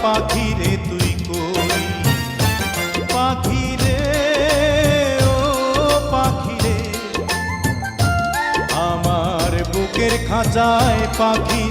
পাখিরে তুই কই, পাখিরে ও পাখিরে, আমার বুকের খাঁচায় পাখি